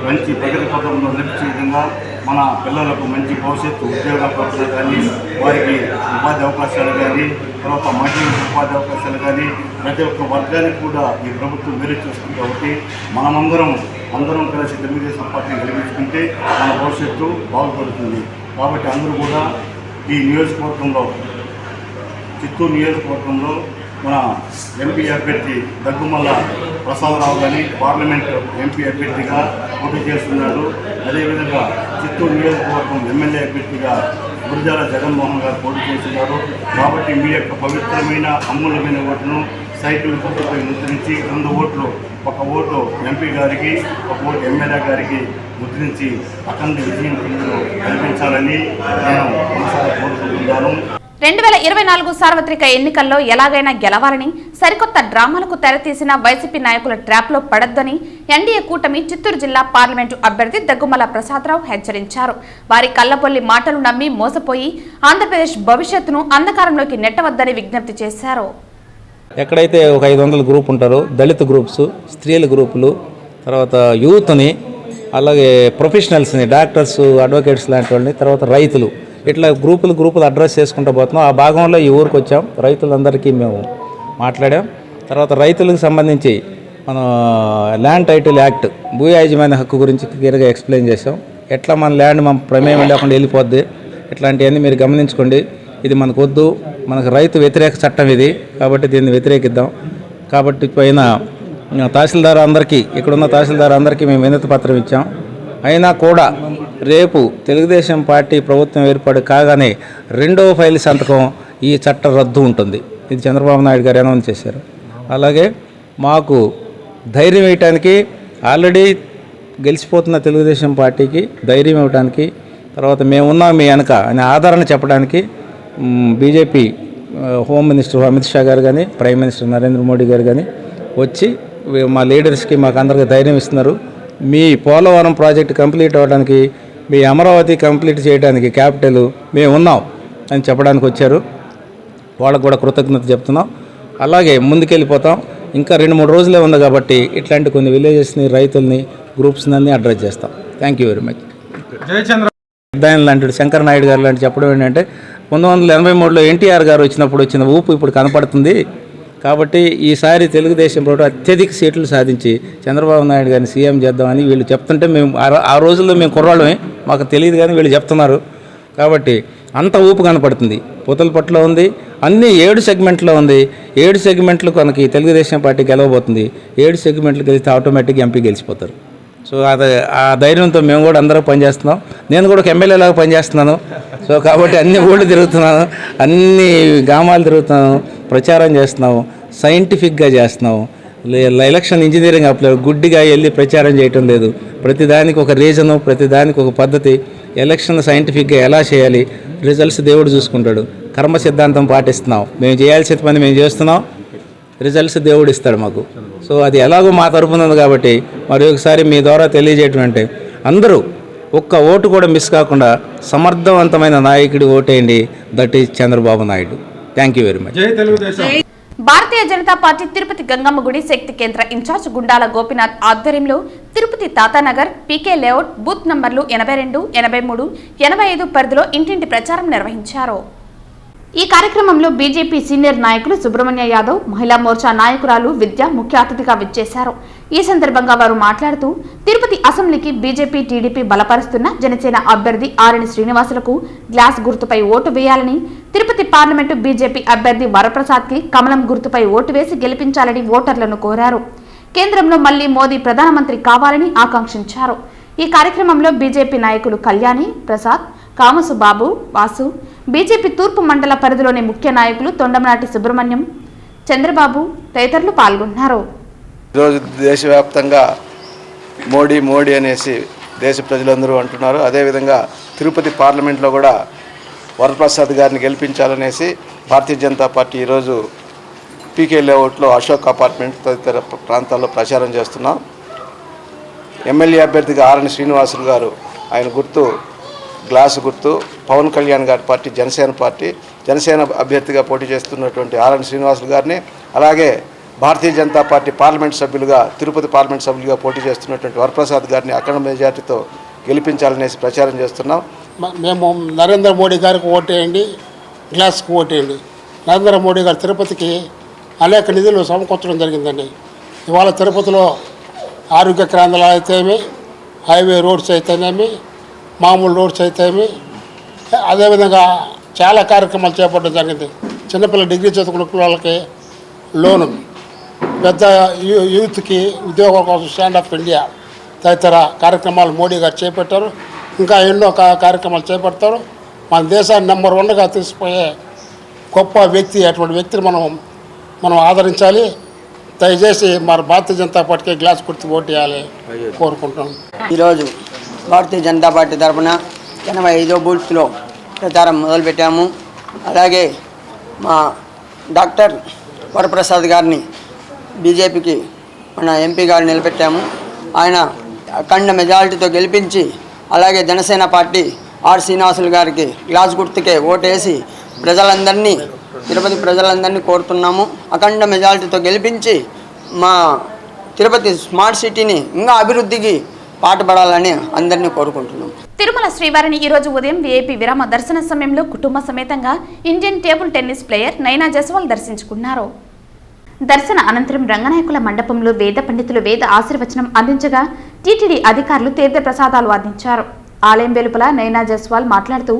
మంచి ప్రగతి పథంలో నడిపించే విధంగా మన పిల్లలకు మంచి భవిష్యత్తు, ఉద్యోగ కల్పన కానీ, వారికి ఉపాధి అవకాశాలు కానీ, తర్వాత మహిళలకు ఉపాధి అవకాశాలు కానీ ప్రతి ఒక్క వర్గానికి కూడా ఈ ప్రభుత్వం మేలు చేస్తుంది. కాబట్టి అందరం కలిసి తెలుగుదేశం పార్టీని గెలిపించుకుంటే మన భవిష్యత్తు బాగుపడుతుంది. కాబట్టి అందరూ కూడా ఈ నియోజకవర్గంలో, చిత్తూరు నియోజకవర్గంలో మన ఎంపీ అభ్యర్థి దగ్గుమల్ల ప్రసాదరావు గారి పార్లమెంట్ ఎంపీ అభ్యర్థిగా పోటీ చేస్తున్నారు. అదేవిధంగా చిత్తూరు నియోజకవర్గం ఎమ్మెల్యే అభ్యర్థిగా గురజాల జగన్మోహన్ గారు పోటీ చేస్తున్నారు. కాబట్టి మీ యొక్క పవిత్రమైన అమూల్యమైన ఓటును సైకిల్ గుర్తుపై ముద్రించి 2 ఓట్లు, 1 ఓటు ఎంపీ గారికి, 1 ఓటు ఎమ్మెల్యే గారికి ముద్రించి అఖండ విజయం కల్పించాలని నేను మనసారా కోరుకుంటున్నాను. 2024 సార్వత్రిక ఎన్నికల్లో ఎలాగైనా గెలవాలని, సరికొత్త డ్రామాలకు తెరతీసిన వైసీపీ నాయకుల ట్రాప్లో పడొద్దని ఎన్డీఏ కూటమి చిత్తూరు జిల్లా పార్లమెంటు అభ్యర్థి దగ్గుమల్ల ప్రసాదరావు హెచ్చరించారు. వారి కల్లపొల్లి మాటలు నమ్మి మోసపోయి ఆంధ్రప్రదేశ్ భవిష్యత్తును అంధకారంలోకి నెట్టవద్దని విజ్ఞప్తి చేశారు. ఎక్కడైతే ఒక 500 గ్రూప్ ఉంటారో, దళిత గ్రూప్స్, స్త్రీల గ్రూపులు, తర్వాత యూత్ని, అలాగే ప్రొఫెషనల్స్ని, డాక్టర్స్, అడ్వకేట్స్ లాంటి వాళ్ళని, తర్వాత రైతులు, ఇట్లా గ్రూపులు అడ్రస్ చేసుకుంటూ పోతున్నాం. ఆ భాగంలో ఈ ఊరికి వచ్చాం. రైతులందరికీ మేము మాట్లాడాం. తర్వాత రైతులకు సంబంధించి మనం ల్యాండ్ టైటిల్ యాక్ట్, భూ యాజమాన్య హక్కు గురించి క్లియర్గా ఎక్స్ప్లెయిన్ చేసాం. ఎట్లా మన ల్యాండ్ మన ప్రమేయం లేకుండా వెళ్ళిపోద్ది, ఇట్లాంటివన్నీ మీరు గమనించుకోండి. ఇది మనకు వద్దు, మనకు రైతు వ్యతిరేక చట్టం ఇది, కాబట్టి దీన్ని వ్యతిరేకిద్దాం. కాబట్టి పైన తహసీల్దార్ అందరికీ, ఇక్కడున్న తహసీల్దార్ అందరికీ మేము వినతి పత్రం ఇచ్చాం. అయినా కూడా రేపు తెలుగుదేశం పార్టీ ప్రభుత్వం ఏర్పాటు కాగానే 2వ ఫైల్ సంతకం ఈ చట్టం రద్దు ఉంటుంది. ఇది చంద్రబాబు నాయుడు గారు అనౌన్స్ చేశారు. అలాగే మాకు ధైర్యం వేయటానికి, ఆల్రెడీ గెలిచిపోతున్న తెలుగుదేశం పార్టీకి ధైర్యం ఇవ్వడానికి, తర్వాత మేమున్నాం మీ వెనక అని ఆదరణ చెప్పడానికి BJP home minister Amit Shah గారు కానీ, ప్రైమ్ మినిస్టర్ నరేంద్ర మోడీ గారు కానీ వచ్చి మా లీడర్స్కి, మాకు అందరికీ ధైర్యం ఇస్తున్నారు. మీ పోలవరం ప్రాజెక్ట్ కంప్లీట్ అవ్వడానికి, మీ అమరావతి కంప్లీట్ చేయడానికి క్యాపిటల్ మేము ఉన్నాం అని చెప్పడానికి వచ్చారు. వాళ్ళకు కూడా కృతజ్ఞత చెప్తున్నాం. అలాగే ముందుకెళ్ళిపోతాం. ఇంకా 2-3 రోజులే ఉంది కాబట్టి ఇట్లాంటి కొన్ని విలేజెస్ని, రైతుల్ని, గ్రూప్స్ని అన్నీ అడ్రస్ చేస్తాం. Thank you very much. ఆయన లాంటి శంకర్ నాయుడు గారు లాంటి చెప్పడం ఏంటంటే 1983లో ఎన్టీఆర్ గారు వచ్చినప్పుడు వచ్చిన ఊపు ఇప్పుడు కనపడుతుంది. కాబట్టి ఈసారి తెలుగుదేశం ప్రభుత్వం అత్యధిక సీట్లు సాధించి చంద్రబాబు నాయుడు గారిని సీఎం చేద్దామని వీళ్ళు చెప్తుంటే మేము ఆ రోజుల్లో మేము కుర్రాళ్ళమే, మాకు తెలియదు కానీ వీళ్ళు చెప్తున్నారు. కాబట్టి అంత ఊపు కనపడుతుంది. పూతలపట్టులో ఉంది, అన్ని 7 సెగ్మెంట్లో ఉంది. 7 సెగ్మెంట్లు మనకి తెలుగుదేశం పార్టీ గెలవబోతుంది. 7 సెగ్మెంట్లు గెలిస్తే ఆటోమేటిక్గా ఎంపీ గెలిచిపోతారు. సో ఆ ధైర్యంతో మేము కూడా అందరూ పనిచేస్తున్నాం. నేను కూడా ఒక ఎమ్మెల్యేలాగా పనిచేస్తున్నాను. సో కాబట్టి అన్ని ఊళ్ళు తిరుగుతున్నాను, అన్ని గ్రామాలు తిరుగుతున్నాను, ప్రచారం చేస్తున్నాము, సైంటిఫిక్గా చేస్తున్నాము. ఎలక్షన్ ఇంజనీరింగ్ అప్లేదు, గుడ్డిగా వెళ్ళి ప్రచారం చేయటం లేదు. ప్రతిదానికి ఒక రీజను, ప్రతిదానికి ఒక పద్ధతి. ఎలక్షన్ సైంటిఫిక్గా ఎలా చేయాలి, రిజల్ట్స్ దేవుడు చూసుకుంటాడు. కర్మ సిద్ధాంతం పాటిస్తున్నాం. మేము చేయాల్సిన పని మేము చేస్తున్నాం, రిజల్ట్స్ దేవుడు ఇస్తాడు మాకు. సో అది ఎలాగో మా తరపున ఉంది కాబట్టి మరి ఒకసారి మీ ద్వారా తెలియజేయటం అంటే అందరూ ఒక్క ఓటు కూడా మిస్ కాకుండా సమర్థవంతమైన నాయకుడి ఓటేయండి. That is Chandrababu Naidu. Thank you very much. Bharatiya Janata party Tirupati Gangamma గుడి శక్తి కేంద్ర ఇన్ఛార్జ్ గుండాల గోపీనాథ్ ఆధ్వర్యంలో తిరుపతి తాతానగర్, పీకే లేఅవుట్, బూత్ నంబర్లు 82, 83, 85 పరిధిలో ఇంటింటి ప్రచారం నిర్వహించారు. ఈ కార్యక్రమంలో బీజేపీ సీనియర్ నాయకులు సుబ్రహ్మణ్య యాదవ్, మహిళా మోర్చా నాయకురాలు విద్య ముఖ్య అతిథిగా విచ్చేశారు. ఈ సందర్భంగా వారు మాట్లాడుతూ తిరుపతి అసెంబ్లీకి బీజేపీ, టీడీపీ బలపరుస్తున్న జనసేన అభ్యర్థి ఆరణి శ్రీనివాసులకు గ్లాస్ గుర్తుపై ఓటు వేయాలని, తిరుపతి పార్లమెంటు బీజేపీ అభ్యర్థి వరప్రసాద్కి కమలం గుర్తుపై ఓటు వేసి గెలిపించాలని ఓటర్లను కోరారు. కేంద్రంలో మళ్లీ మోదీ ప్రధానమంత్రి కావాలని ఆకాంక్షించారు. ఈ కార్యక్రమంలో బీజేపీ నాయకులు కళ్యాణి, ప్రసాద్, కామసు బాబు, వాసు, బీజేపీ తూర్పు మండల పరిధిలోని ముఖ్య నాయకులు తొండమనాటి సుబ్రహ్మణ్యం, చంద్రబాబు తదితరులు పాల్గొన్నారు. ఈరోజు దేశవ్యాప్తంగా మోడీ మోడీ అనేసి దేశ ప్రజలందరూ అంటున్నారు. అదేవిధంగా తిరుపతి పార్లమెంట్లో కూడా వరప్రసాద్ గారిని గెలిపించాలనేసి భారతీయ జనతా పార్టీ ఈరోజు పీకే లేఅవుట్లో అశోక్ అపార్ట్మెంట్ తదితర ప్రాంతాల్లో ప్రచారం చేస్తున్నాం. ఎమ్మెల్యే అభ్యర్థిగా ఆరణి శ్రీనివాసులు గారు, ఆయన గుర్తు గ్లాసు గుర్తు. పవన్ కళ్యాణ్ గారి పార్టీ జనసేన అభ్యర్థిగా పోటీ చేస్తున్నటువంటి ఆరణి శ్రీనివాసులు గారిని, అలాగే భారతీయ జనతా పార్టీ పార్లమెంట్ సభ్యులుగా, తిరుపతి పార్లమెంట్ సభ్యులుగా పోటీ చేస్తున్నటువంటి వరప్రసాద్ గారిని అఖండ మెజార్టీతో గెలిపించాలనేసి ప్రచారం చేస్తున్నాం. మేము నరేంద్ర మోడీ గారికి ఓటేయండి, గ్లాస్కి ఓటేయండి. నరేంద్ర మోడీ గారు తిరుపతికి అనేక నిధులు సమకూర్చడం జరిగిందండి. ఇవాళ తిరుపతిలో ఆరోగ్య కేంద్రాలు అయితేమి, హైవే రోడ్స్ అయితేనేమి, మామూలు రోడ్స్ అయితేమి, అదేవిధంగా చాలా కార్యక్రమాలు చేపట్టడం జరిగింది. చిన్నపిల్లల డిగ్రీ చదువుకున్న పిల్లలకి లోను, పెద్ద యూత్కి ఉద్యోగాల కోసం స్టాండ్ అప్ ఇండియా తదితర కార్యక్రమాలు మోడీ గారు చేపట్టారు. ఇంకా ఎన్నో కార్యక్రమాలు చేపడతారు. మన దేశాన్ని నెంబర్ 1గా తీసుకుపోయే గొప్ప వ్యక్తి. అటువంటి వ్యక్తిని మనం ఆదరించాలి. దయచేసి మన భారతీయ జనతా పార్టీకి గ్లాస్ గుర్తు ఓటు వేయాలి కోరుకుంటున్నాం. ఈరోజు భారతీయ జనతా పార్టీ తరఫున 85వ బూత్లో ప్రచారం మొదలుపెట్టాము. అలాగే మా డాక్టర్ వరప్రసాద్ గారిని బీజేపీకి మన ఎంపీ గారు నిలబెట్టాము. ఆయన అఖండ మెజారిటీతో గెలిపించి, అలాగే జనసేన పార్టీ ఆర్ శ్రీనివాసులు గారికి గ్లాస్ గుర్తుకే ఓటేసి ప్రజలందరినీ, తిరుపతి ప్రజలందరినీ కోరుతున్నాము. అఖండ మెజారిటీతో గెలిపించి మా తిరుపతి స్మార్ట్ సిటీని ఇంకా అభివృద్ధికి పాటుపడాలని అందరినీ కోరుకుంటున్నాం. తిరుమల శ్రీవారిని ఈ రోజు ఉదయం వీఐపీ విరామ దర్శన సమయంలో కుటుంబ సమేతంగా ఇండియన్ టేబుల్ టెన్నిస్ ప్లేయర్ నైనా జస్వాల్ దర్శించుకున్నారు. దర్శన అనంతరం రంగనాయకుల మండపంలో వేద పండితులు వేద ఆశీర్వచనం అందించగా టీటీడీ అధికారులు తీర్థ ప్రసాదాలు అందించారు. ఆలయం వెలుపల నైనా జస్వాల్ మాట్లాడుతూ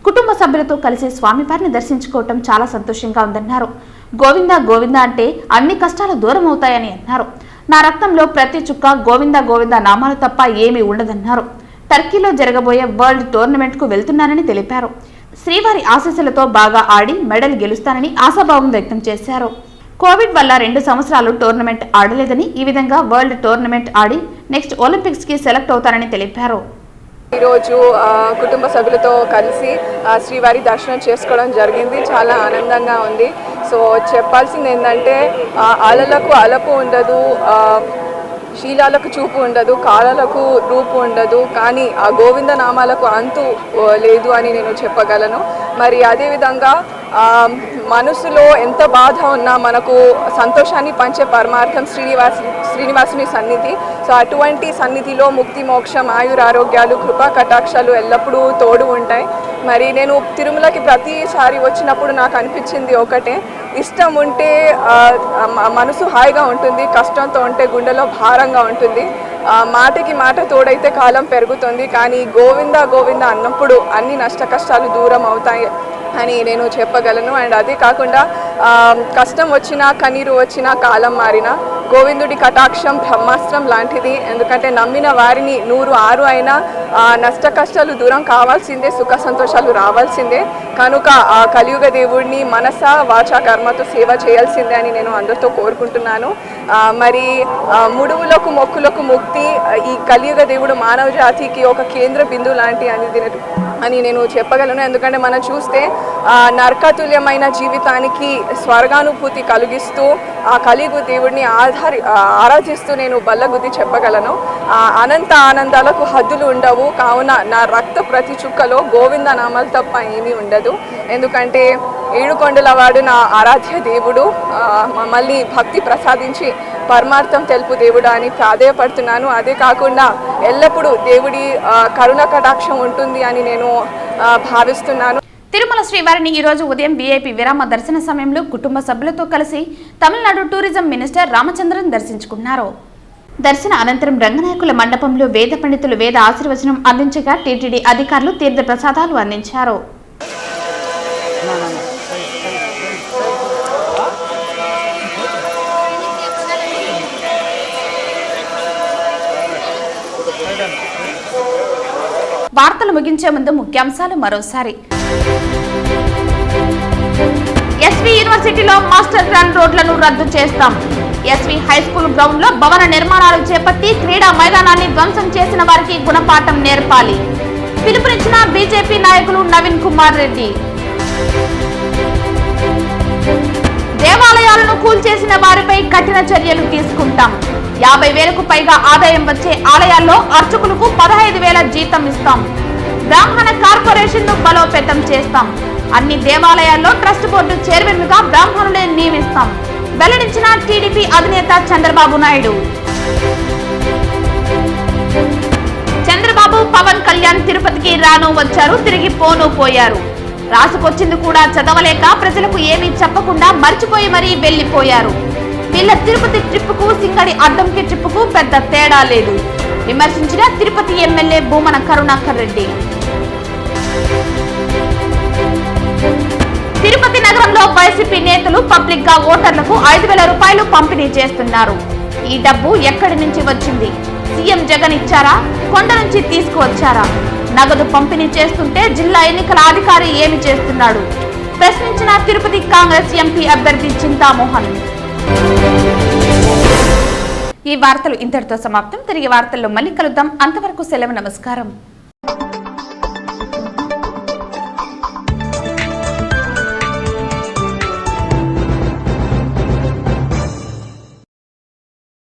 కుటుంబ సభ్యులతో కలిసి స్వామివారిని దర్శించుకోవటం చాలా సంతోషంగా ఉందన్నారు. గోవిందా గోవిందా అంటే అన్ని కష్టాలు దూరం అవుతాయని అన్నారు. నా రక్తంలో ప్రతి చుక్క గోవిందా గోవిందా నామాలు తప్ప ఏమీ ఉండదన్నారు. టర్కీలో జరగబోయే వరల్డ్ టోర్నమెంట్కు వెళ్తున్నానని తెలిపారు. శ్రీవారి ఆశీస్సులతో బాగా ఆడి మెడల్ గెలుస్తానని ఆశాభావం వ్యక్తం చేశారు. కోవిడ్ వల్ల 2 సంవత్సరాలు టోర్నమెంట్ ఆడలేదని, ఈ విధంగా వరల్డ్ టోర్నమెంట్ ఆడి నెక్స్ట్ ఒలింపిక్స్కి సెలెక్ట్ అవుతానని తెలిపారు. ఈరోజు కుటుంబ సభ్యులతో కలిసి శ్రీవారి దర్శనం చేసుకోవడం జరిగింది. చాలా ఆనందంగా ఉంది. సో చెప్పాల్సింది ఏంటంటే అలలకు అలపు ఉండదు, శీలాలకు చూపు ఉండదు, కాలాలకు రూపు ఉండదు, కానీ ఆ గోవింద నామాలకు అంతు లేదు అని నేను చెప్పగలను. మరి అదేవిధంగా మనసులో ఎంత బాధ ఉన్నా మనకు సంతోషాన్ని పంచే పరమార్థం శ్రీనివాసుని సన్నిధి. సో అటువంటి సన్నిధిలో ముక్తి, మోక్షం, ఆయురారోగ్యాలు, కృపా కటాక్షాలు ఎల్లప్పుడూ తోడు ఉంటాయి. మరి నేను తిరుమలకి ప్రతిసారి వచ్చినప్పుడు నాకు అనిపించింది ఒకటే, ఇష్టం ఉంటే మనసు హాయిగా ఉంటుంది, కష్టంతో ఉంటే గుండెలో భారంగా ఉంటుంది. మాటకి మాట తోడైతే కాలం పెరుగుతుంది, కానీ గోవింద గోవింద అన్నప్పుడు అన్ని నష్ట కష్టాలు దూరం అవుతాయి అని నేను చెప్పగలను. అండ్ అదే కాకుండా కష్టం వచ్చినా, కన్నీరు వచ్చినా, కాలం మారినా గోవిందుడి కటాక్షం బ్రహ్మాస్త్రం లాంటిది. ఎందుకంటే నమ్మిన వారిని 100 అయినా నష్ట కష్టాలు దూరం కావాల్సిందే, సుఖ సంతోషాలు రావాల్సిందే. కనుక ఆ కలియుగ దేవుడిని మనస వాచా కర్మతో సేవ చేయాల్సిందే అని నేను అందరితో కోరుకుంటున్నాను. మరి ముడువులకు మొక్కులకు ముక్తి, ఈ కలియుగ దేవుడు మానవ జాతికి ఒక కేంద్ర బిందువు లాంటి అని నేను చెప్పగలను. ఎందుకంటే మనం చూస్తే నరకతుల్యమైన జీవితానికి స్వర్గానుభూతి కలిగిస్తూ ఆ కలియుగ దేవుడిని ఆరాధిస్తూ నేను బల్లగుద్ది చెప్పగలను. అనంత ఆనందాలకు హద్దులు ఉండవు. కావున నా రక్త ప్రతి చుక్కలో గోవింద నామాలు తప్ప ఏమీ ఉండదు. ఎందుకంటే ఏడుకొండల వాడు నా ఆరాధ్య దేవుడు, మమ్మల్ని భక్తి ప్రసాదించి పరమార్థం తెలుపు దేవుడా అని ప్రాధేయపడుతున్నాను. అదే కాకుండా ఎల్లప్పుడూ దేవుడి కరుణ కటాక్షం ఉంటుంది అని నేను భావిస్తున్నాను. తిరుమల శ్రీవారిని ఈ రోజు ఉదయం వీఐపీ విరామ దర్శన సమయంలో కుటుంబ సభ్యులతో కలిసి తమిళనాడు టూరిజం మినిస్టర్ రామచంద్రన్ దర్శించుకున్నారు. దర్శన అనంతరం రంగనాయకుల మండపంలో వేద పండితులు వేద ఆశీర్వచనం అందించగా టీటీడీ అధికారులు తీర్థ ప్రసాదాలు అందించారు. వార్తలు ముగించే ముందు ముఖ్యాంశాలు మరోసారి. ఎస్వి యూనివర్సిటీలో మాస్టర్ ప్లాన్ రోడ్లను రద్దు చేస్తాం. ఎస్వి హైస్కూల్ గ్రౌండ్ లో భవన నిర్మాణాలు చేపట్టి క్రీడా మైదానాన్ని ధ్వంసం చేసిన వారికి గుణపాఠం నేర్పాలి. పిలుపునిచ్చిన బీజేపీ నాయకులు నవీన్ కుమార్ రెడ్డి. దేవాలయాలను కూల్చేసిన వారిపై కఠిన చర్యలు తీసుకుంటాం. 50,000కు పైగా ఆదాయం వచ్చే ఆలయాల్లో అర్చకులకు 15,000 జీతం ఇస్తాం. బ్రాహ్మణ కార్పొరేషన్ ను బలోపేతం చేస్తాం. అన్ని దేవాలయాల్లో ట్రస్ట్ బోర్డు చైర్మన్ గా బ్రాహ్మణులే నియమిస్తాం. వెల్లడించిన టీడీపీ అధినేత చంద్రబాబు నాయుడు. చంద్రబాబు, పవన్ కళ్యాణ్ తిరుపతికి రాను వచ్చారు, తిరిగి పోను పోయారు. రాసుకొచ్చింది కూడా చదవలేక ప్రజలకు ఏమీ చెప్పకుండా మర్చిపోయి మరీ వెళ్లిపోయారు. వీళ్ళ తిరుపతి ట్రిప్పుకు సింగడి అద్దంకి ట్రిప్పుకు పెద్ద తేడా లేదు. విమర్శించిన తిరుపతి ఎమ్మెల్యే భూమన కరుణాకర్ రెడ్డి. తిరుపతి నగరంలో వైసీపీ నేతలు పబ్లిక్ గా ఓటర్లకు 5,000 రూపాయలు పంపిణీ చేస్తున్నారు. ఈ డబ్బు ఎక్కడి నుంచి వచ్చింది? సీఎం జగన్ ఇచ్చారా? కొండ నుంచి తీసుకువచ్చారా? నగదు పంపిణీ చేస్తుంటే జిల్లా ఎన్నికల అధికారి ఏమి చేస్తున్నాడు? ప్రశ్నించిన తిరుపతి కాంగ్రెస్ ఎంపీ అభ్యర్థి చింతామోహన్. ఈ వార్తలు ఇంతటితో సమాప్తం. తిరిగి వార్తల్లో మళ్ళీ కలుద్దాం. అంతవరకు సెలవు. నమస్కారం.